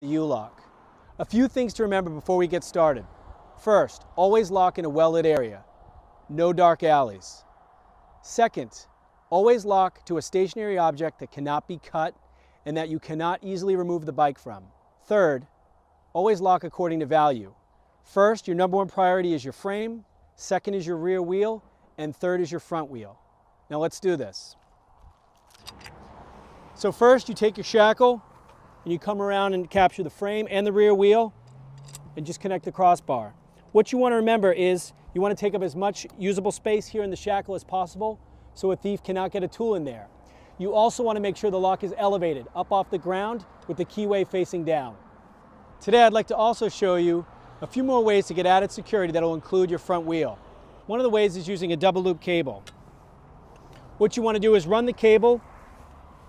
The U-lock. A few things to remember before we get started. First, always lock in a well-lit area. No dark alleys. Second, always lock to a stationary object that cannot be cut and that you cannot easily remove the bike from. Third, always lock according to value. First, your number one priority is your frame. Second is your rear wheel. And third is your front wheel. Now let's do this. So first, you take your shackle and you come around and capture the frame and the rear wheel and just connect the crossbar. What you want to remember is you want to take up as much usable space here in the shackle as possible so a thief cannot get a tool in there. You also want to make sure the lock is elevated up off the ground with the keyway facing down. Today I'd like to also show you a few more ways to get added security that will include your front wheel. One of the ways is using a double loop cable. What you want to do is run the cable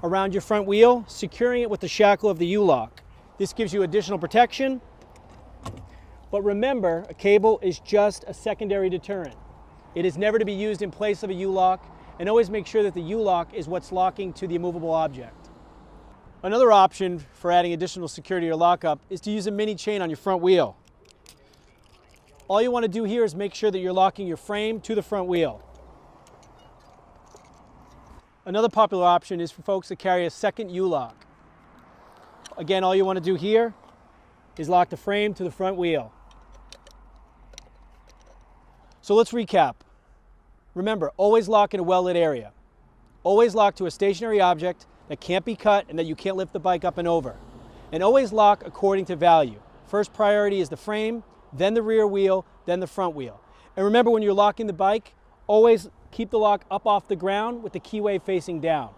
around your front wheel, securing it with the shackle of the U-lock. This gives you additional protection, but remember, a cable is just a secondary deterrent. It is never to be used in place of a U-lock, and always make sure that the U-lock is what's locking to the immovable object. Another option for adding additional security or lockup is to use a mini chain on your front wheel. All you want to do here is make sure that you're locking your frame to the front wheel. Another popular option is for folks that carry a second U-lock. Again, all you want to do here is lock the frame to the front wheel. So let's recap. Remember, always lock in a well-lit area. Always lock to a stationary object that can't be cut and that you can't lift the bike up and over. And always lock according to value. First priority is the frame, then the rear wheel, then the front wheel. And remember, when you're locking the bike, always keep the lock up off the ground with the keyway facing down.